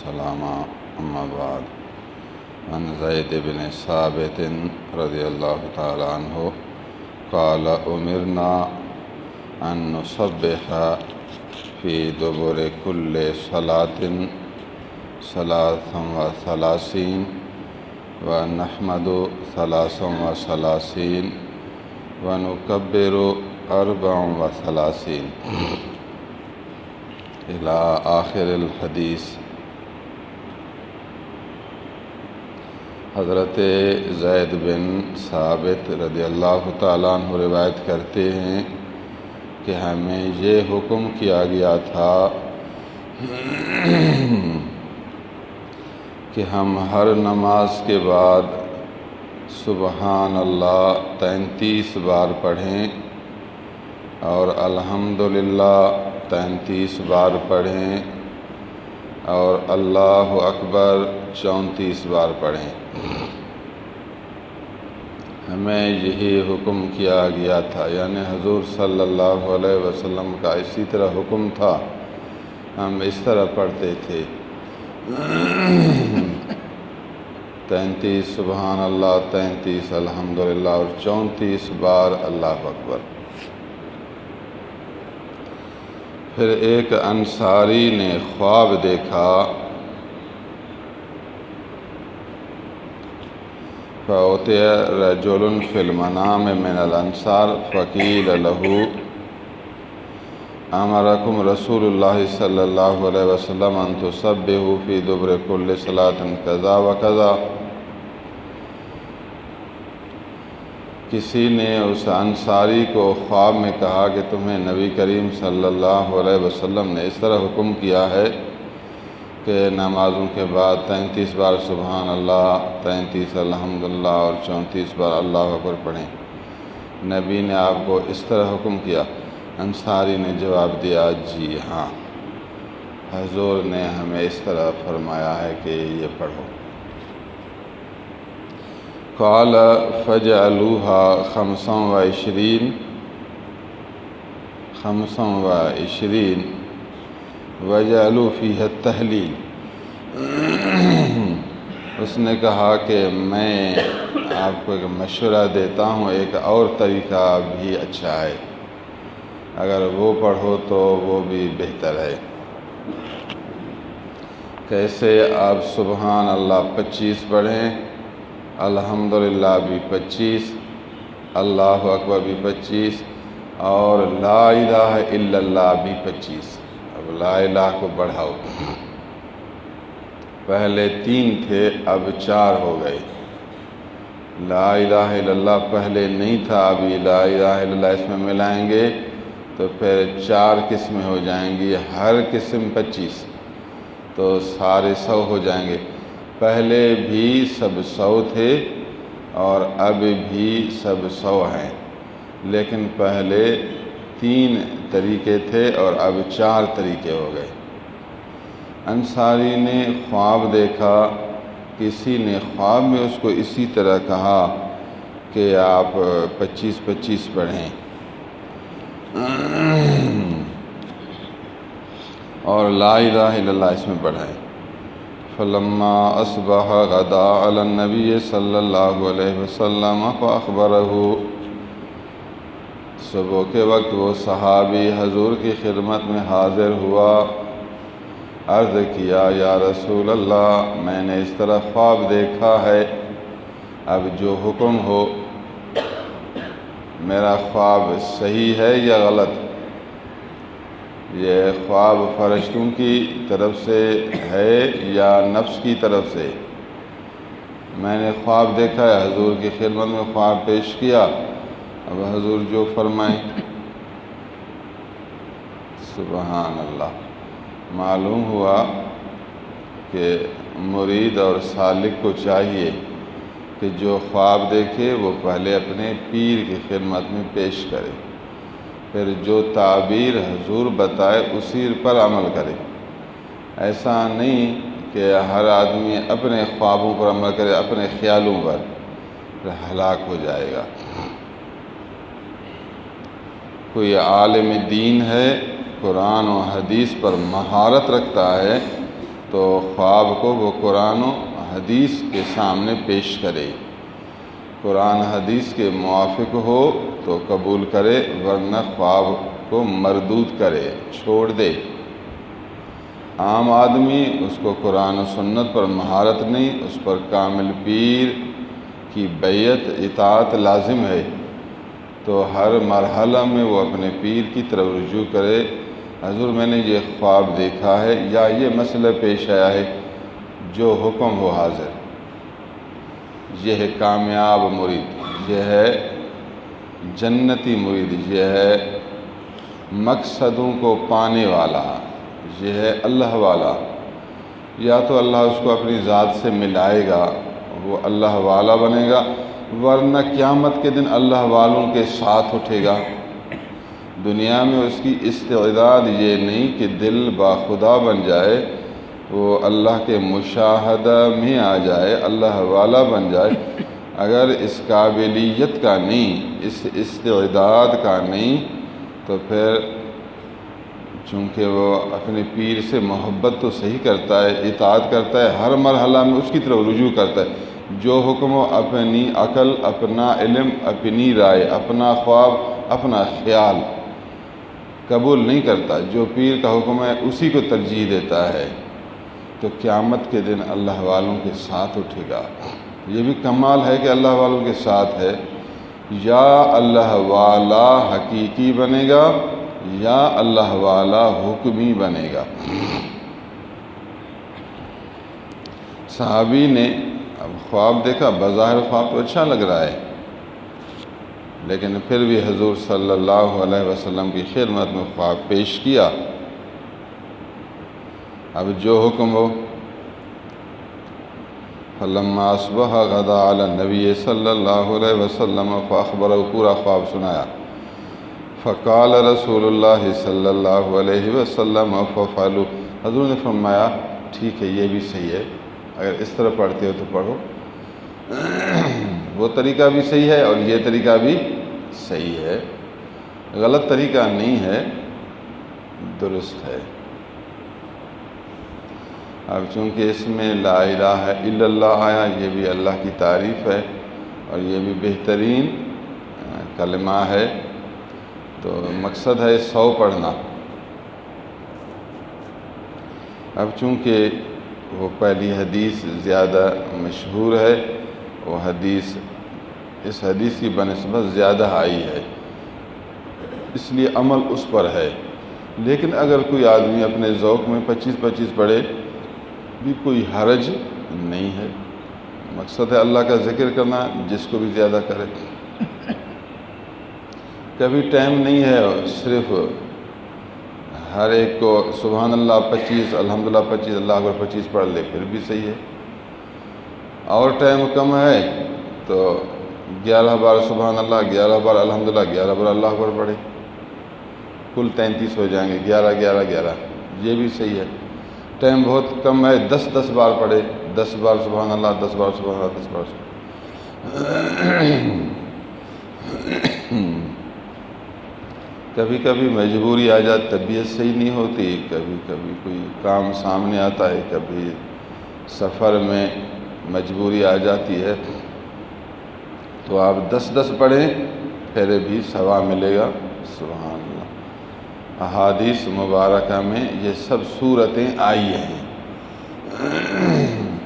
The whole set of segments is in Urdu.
والسلام اما بعد عن زید بن ثابت رضی اللہ تعالی عنہ قال امرنا ان نسبح فی دبر کل صلاۃ ثلاثا وثلاثین ونحمد ثلاثا وثلاثین ونکبر اربعا وثلاثین الی آخر الحدیث۔ حضرت زید بن ثابت رضی اللہ تعالیٰ عنہ روایت کرتے ہیں کہ ہمیں یہ حکم کیا گیا تھا کہ ہم ہر نماز کے بعد سبحان اللہ 33 بار پڑھیں اور الحمدللہ 33 بار پڑھیں اور اللہ اکبر 34 بار پڑھیں۔ ہمیں یہی حکم کیا گیا تھا، یعنی حضور صلی اللہ علیہ وسلم کا اسی طرح حکم تھا، ہم اس طرح پڑھتے تھے 33 سبحان اللہ، 33 الحمدللہ اور 34 بار اللہ اکبر۔ پھر ایک انصاری نے خواب دیکھا، فأوتي رجل في المنام من الأنصار فقيل له أمركم رسول الله صلى الله عليه وسلم أن تسبحوا في دبر كل صلاة كذا وكذا۔ کسی نے اس انصاری کو خواب میں کہا کہ تمہیں نبی کریم صلی اللہ علیہ وسلم نے اس طرح حکم کیا ہے کہ نمازوں کے بعد 33 بار سبحان اللہ، 33 الحمدللہ اور 34 بار اللہ اکبر پڑھیں۔ نبی نے آپ کو اس طرح حکم کیا؟ انصاری نے جواب دیا جی ہاں، حضور نے ہمیں اس طرح فرمایا ہے کہ یہ پڑھو۔ قال فجعلوها 25 وجعلوا فيها التحلیل۔ اس نے کہا کہ میں آپ کو ایک مشورہ دیتا ہوں، ایک اور طریقہ بھی اچھا ہے، اگر وہ پڑھو تو وہ بھی بہتر ہے۔ کیسے؟ آپ سبحان اللہ 25 پڑھیں، الحمدللہ بھی 25، اللہ اکبر بھی 25 اور لا الہ الا اللہ بھی 25۔ اب لا الہ کو بڑھاؤ، پہلے 3 تھے اب 4 ہو گئے۔ لا الہ الا اللہ پہلے نہیں تھا، ابھی لا الہ الا اللہ اس میں ملائیں گے تو پھر 4 قسمیں ہو جائیں گی، ہر قسم 25، تو سارے 100 ہو جائیں گے۔ پہلے بھی سب 100 تھے اور اب بھی سب 100 ہیں، لیکن پہلے 3 طریقے تھے اور اب 4 طریقے ہو گئے۔ انصاری نے خواب دیکھا، کسی نے خواب میں اس کو اسی طرح کہا کہ آپ 25 پڑھیں اور لا الہ الا اللہ اس میں پڑھائیں۔ فلما اصبح غدا علی النبی صلی اللہ علیہ وسلم فاخبرہ۔ صبح کے وقت وہ صحابی حضور کی خدمت میں حاضر ہوا، عرض کیا یا رسول اللہ، میں نے اس طرح خواب دیکھا ہے، اب جو حکم ہو، میرا خواب صحیح ہے یا غلط؟ یہ خواب فرشتوں کی طرف سے ہے یا نفس کی طرف سے؟ میں نے خواب دیکھا ہے، حضور کی خدمت میں خواب پیش کیا، اب حضور جو فرمائیں۔ سبحان اللہ۔ معلوم ہوا کہ مرید اور سالک کو چاہیے کہ جو خواب دیکھے وہ پہلے اپنے پیر کی خدمت میں پیش کرے، پھر جو تعبیر حضور بتائے اسی پر عمل کرے۔ ایسا نہیں کہ ہر آدمی اپنے خوابوں پر عمل کرے، اپنے خیالوں پر، پھر ہلاک ہو جائے گا۔ کوئی عالم دین ہے، قرآن و حدیث پر مہارت رکھتا ہے، تو خواب کو وہ قرآن و حدیث کے سامنے پیش کرے، قرآن حدیث کے موافق ہو تو قبول کرے، ورنہ خواب کو مردود کرے، چھوڑ دے۔ عام آدمی اس کو قرآن و سنت پر مہارت نہیں، اس پر کامل پیر کی بیعت اطاعت لازم ہے، تو ہر مرحلہ میں وہ اپنے پیر کی طرف رجوع کرے، حضور میں نے یہ خواب دیکھا ہے یا یہ مسئلہ پیش آیا ہے، جو حکم ہو حاضر۔ یہ ہے کامیاب مرید، یہ ہے جنتی مرید، یہ ہے مقصدوں کو پانے والا، یہ ہے اللہ والا۔ یا تو اللہ اس کو اپنی ذات سے ملائے گا، وہ اللہ والا بنے گا، ورنہ قیامت کے دن اللہ والوں کے ساتھ اٹھے گا۔ دنیا میں اس کی استعداد یہ نہیں کہ دل باخدا بن جائے، وہ اللہ کے مشاہدہ میں آ جائے، اللہ والا بن جائے۔ اگر اس قابلیت کا نہیں، اس استعداد کا نہیں، تو پھر چونکہ وہ اپنے پیر سے محبت تو صحیح کرتا ہے، اطاعت کرتا ہے، ہر مرحلہ میں اس کی طرف رجوع کرتا ہے، جو حکم ہو اپنی عقل، اپنا علم، اپنی رائے، اپنا خواب، اپنا خیال قبول نہیں کرتا، جو پیر کا حکم ہے اسی کو ترجیح دیتا ہے، تو قیامت کے دن اللہ والوں کے ساتھ اٹھے گا۔ یہ بھی کمال ہے کہ اللہ والوں کے ساتھ ہے، یا اللہ والا حقیقی بنے گا یا اللہ والا حکمی بنے گا۔ صحابی نے اب خواب دیکھا، بظاہر خواب تو اچھا لگ رہا ہے، لیکن پھر بھی حضور صلی اللہ علیہ وسلم کی خدمت میں خواب پیش کیا۔ اب جو حکم ہو، فلما اصبح غدا علی النبی صلی اللہ علیہ وسلم فاخبرہ، پورا خواب سنایا۔ فقال رسول اللہ صلی اللہ علیہ وسلم ففعلوا، حضور نے فرمایا ٹھیک ہے، یہ بھی صحیح ہے، اگر اس طرح پڑھتے ہو تو پڑھو، وہ طریقہ بھی صحیح ہے اور یہ طریقہ بھی صحیح ہے، غلط طریقہ نہیں ہے، درست ہے۔ اب چونکہ اس میں لا الہ الا اللہ آیا، یہ بھی اللہ کی تعریف ہے اور یہ بھی بہترین کلمہ ہے، تو مقصد ہے 100 پڑھنا۔ اب چونکہ وہ پہلی حدیث زیادہ مشہور ہے، وہ حدیث اس حدیث کی بنسبت زیادہ آئی ہے، اس لیے عمل اس پر ہے۔ لیکن اگر کوئی آدمی اپنے ذوق میں 25 پڑھے بھی کوئی حرج نہیں ہے، مقصد ہے اللہ کا ذکر کرنا، جس کو بھی زیادہ کرے۔ کبھی ٹائم نہیں ہے، صرف ہر ایک کو سبحان اللہ 25، الحمدللہ 25، اللہ اکبر 25 پڑھ لے، پھر بھی صحیح ہے۔ اور ٹائم کم ہے تو 11 بار سبحان اللہ، 11 بار الحمدللہ، 11 بار اللہ اکبر پڑھے، کل 33 ہو جائیں گے، 11 یہ بھی صحیح ہے۔ ٹائم بہت کم ہے، 10 بار پڑھے، 10 بار سبحان اللہ، 10 بار سبحان اللہ، 10 بار کبھی کبھی مجبوری آ جاتی، طبیعت صحیح نہیں ہوتی، کبھی کوئی کام سامنے آتا ہے، کبھی سفر میں مجبوری آ جاتی ہے، تو آپ 10 پڑھیں، پھر بھی ثواب ملے گا۔ سبحان اللہ۔ احادیث مبارکہ میں یہ سب صورتیں آئی ہیں۔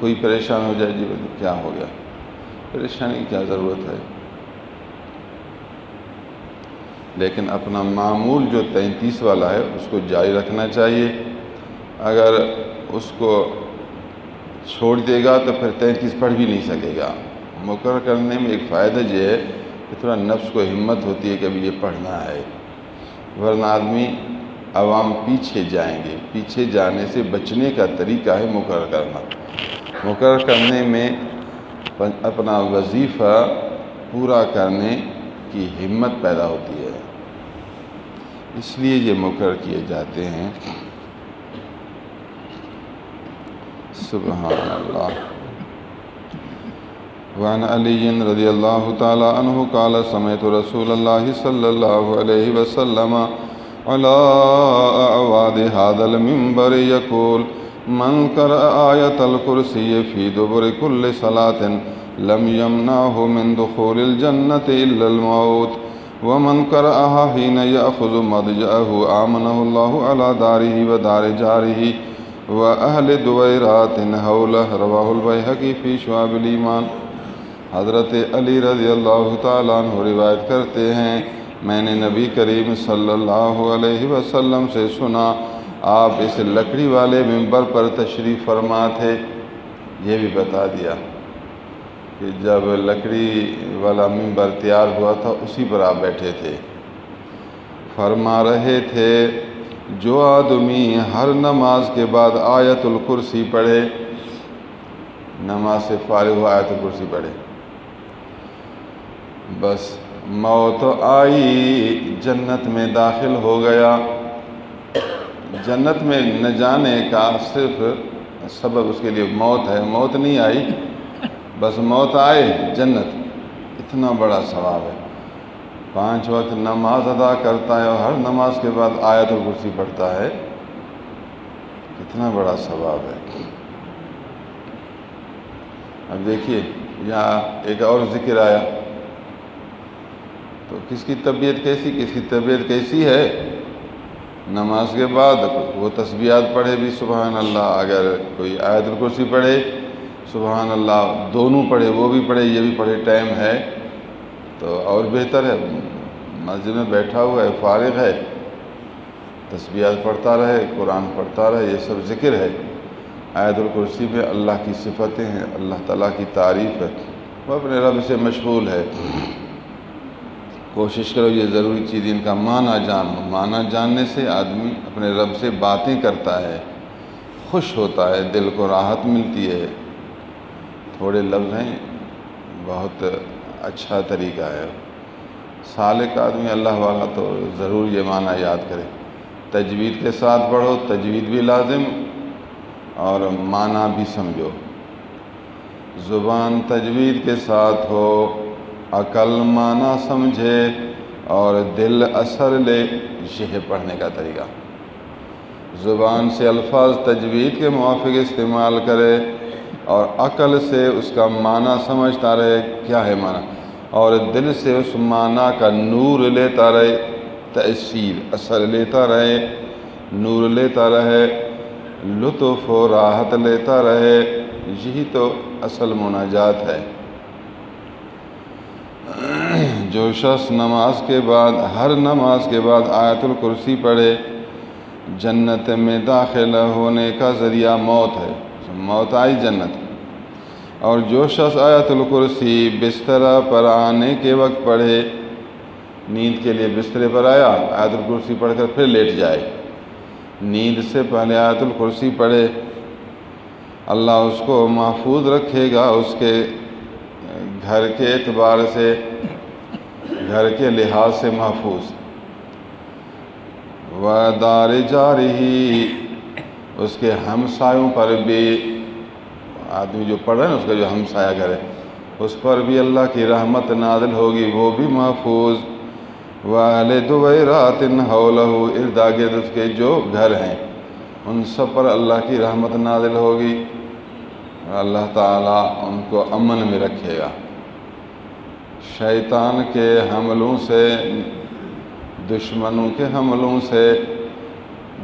کوئی پریشان ہو جائے، جی کیا ہو گیا، پریشانی کی کیا ضرورت ہے، لیکن اپنا معمول جو 33 والا ہے اس کو جاری رکھنا چاہیے۔ اگر اس کو چھوڑ دے گا تو پھر 33 پڑھ بھی نہیں سکے گا۔ مقرر کرنے میں ایک فائدہ یہ ہے کہ تھوڑا نفس کو ہمت ہوتی ہے کہ ابھی یہ پڑھنا ہے، ورنہ آدمی عوام پیچھے جائیں گے۔ پیچھے جانے سے بچنے کا طریقہ ہے مقرر کرنا۔ مقرر کرنے میں اپنا وظیفہ پورا کرنے کی ہمت پیدا ہوتی ہے، اس لیے یہ مقرر کیے جاتے ہیں۔ سبحان اللہ۔ وعن علی رضی اللہ تعالی عنہ قال سمعت رسول اللہ صلی اللہ علیہ وسلم على اعواد هذا المنبر يقول من قرأ آیۃ الکرسی فی دبر کل صلاۃ لم یمنعہ من دخول الجنۃ الا الموت ومن قرأها حين يأخذ مضجعه آمنه الله على داره ودار جاره وأهل دویرات حوله رواہ البیہقی فی شعب الایمان۔ حضرت علی رضی اللہ تعالیٰ عنہ روایت کرتے ہیں، میں نے نبی کریم صلی اللہ علیہ وسلم سے سنا، آپ اس لکڑی والے منبر پر تشریف فرما تھے۔ یہ بھی بتا دیا کہ جب لکڑی والا منبر تیار ہوا تھا اسی پر آپ بیٹھے تھے۔ فرما رہے تھے جو آدمی ہر نماز کے بعد آیت الکرسی پڑھے، نماز سے فارغ ہو آیت الکرسی پڑھے، بس موت آئی جنت میں داخل ہو گیا۔ جنت میں نہ جانے کا صرف سبب اس کے لیے موت ہے، موت نہیں آئی، بس موت آئے جنت، اتنا بڑا ثواب ہے۔ 5 وقت نماز ادا کرتا ہے اور ہر نماز کے بعد آیت الکرسی پڑھتا ہے، کتنا بڑا ثواب ہے۔ اب دیکھیے یہاں ایک اور ذکر آیا، تو کس کی طبیعت کیسی، کس کی طبیعت کیسی ہے، نماز کے بعد وہ تسبیحات پڑھے بھی سبحان اللہ، اگر کوئی آیت الکرسی پڑھے سبحان اللہ، دونوں پڑھے، وہ بھی پڑھے یہ بھی پڑھے، ٹائم ہے تو اور بہتر ہے۔ مسجد میں بیٹھا ہوا ہے، فارغ ہے، تسبیحات پڑھتا رہے، قرآن پڑھتا رہے، یہ سب ذکر ہے۔ آیت الکرسی میں اللہ کی صفتیں ہیں، اللہ تعالیٰ کی تعریف ہے، وہ اپنے رب سے مشغول ہے۔ کوشش کرو یہ ضروری چیز ان کا معنی جانو، معنی جاننے سے آدمی اپنے رب سے باتیں کرتا ہے، خوش ہوتا ہے، دل کو راحت ملتی ہے۔ تھوڑے لفظ ہیں، بہت اچھا طریقہ ہے۔ سالک آدمی اللہ والا تو ضرور یہ معنی یاد کرے، تجوید کے ساتھ پڑھو، تجوید بھی لازم اور معنی بھی سمجھو۔ زبان تجوید کے ساتھ ہو، عقل معنی سمجھے اور دل اثر لے، یہ ہے پڑھنے کا طریقہ۔ زبان سے الفاظ تجوید کے موافق استعمال کرے اور عقل سے اس کا معنی سمجھتا رہے، کیا ہے معنی، اور دل سے اس معنی کا نور لیتا رہے، تأثیر اثر لیتا رہے، نور لیتا رہے، لطف و راحت لیتا رہے، یہی تو اصل مناجات ہے۔ جو شخص نماز کے بعد، ہر نماز کے بعد آیت الکرسی پڑھے، جنت میں داخل ہونے کا ذریعہ موت ہے، موت آئی جنت۔ اور جو شخص آیت الکرسی بستر پر آنے کے وقت پڑھے، نیند کے لیے بسترے پر آیا، آیت الکرسی پڑھ کر پھر لیٹ جائے، نیند سے پہلے آیت الکرسی پڑھے، اللہ اس کو محفوظ رکھے گا، اس کے گھر کے اعتبار سے، گھر کے لحاظ سے محفوظ۔ وَدَارِ جَارِهِ، اس کے ہمسایوں پر بھی، آدمی جو پڑھ رہا ہے نا اس کا جو ہمسایہ گھر ہے اس پر بھی اللہ کی رحمت نازل ہوگی، وہ بھی محفوظ۔ وَأَهْلِ دُوَيْرَاتٍ حَوْلَهُ، ارد گرد اس کے جو گھر ہیں ان سب پر اللہ کی رحمت نازل ہوگی، اور اللہ تعالیٰ ان کو امن میں رکھے گا۔ شیطان کے حملوں سے، دشمنوں کے حملوں سے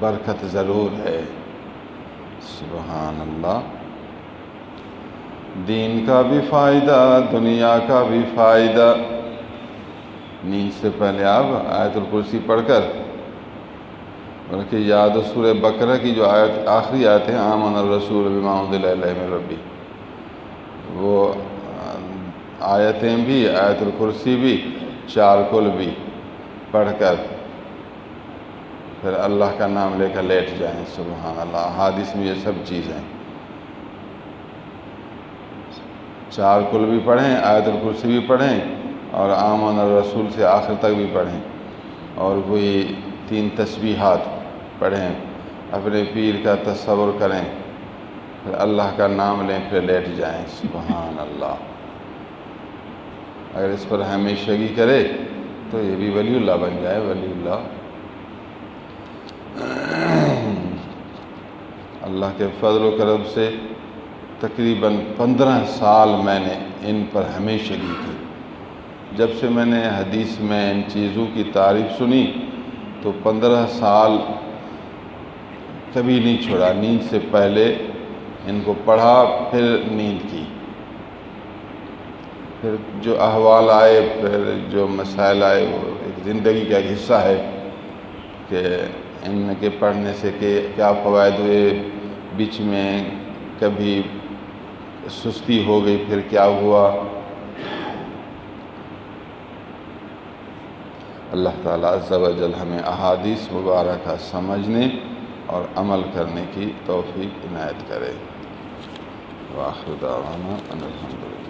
برکت ضرور ہے۔ سبحان اللہ، دین کا بھی فائدہ، دنیا کا بھی فائدہ۔ نیند سے پہلے آپ آیت الکرسی پڑھ کر، بلکہ یاد سورہ بقرہ کی جو آیت آخری آیت ہے، آمن الرسول بما انزل الیہ من ربہ، وہ آیتیں بھی، آیت الکرسی بھی، 4 کل بھی پڑھ کر پھر اللہ کا نام لے کر لیٹ جائیں۔ سبحان اللہ، حدیث میں یہ سب چیزیں، 4 کل بھی پڑھیں، آیت الکرسی بھی پڑھیں اور آمن الرسول سے آخر تک بھی پڑھیں، اور وہی 3 تسبیحات پڑھیں، اپنے پیر کا تصور کریں، پھر اللہ کا نام لیں، پھر لیٹ جائیں۔ سبحان اللہ، اگر اس پر ہمیشگی کرے تو یہ بھی ولی اللہ بن جائے، ولی اللہ۔ اللہ کے فضل و کرم سے تقریباً 15 سال میں نے ان پر ہمیشگی کی۔ جب سے میں نے حدیث میں ان چیزوں کی تعریف سنی تو 15 سال کبھی نہیں چھوڑا، نیند سے پہلے ان کو پڑھا، پھر نیند کی، پھر جو احوال آئے، پھر جو مسائل آئے، وہ ایک زندگی کا ایک حصہ ہے کہ ان کے پڑھنے سے کیا فوائد ہوئے، بیچ میں کبھی سستی ہو گئی، پھر کیا ہوا۔ اللہ تعالیٰ عز و جل ہمیں احادیث مبارکہ سمجھنے اور عمل کرنے کی توفیق عنایت کرے۔ وآخر دعوانا ان الحمدللہ۔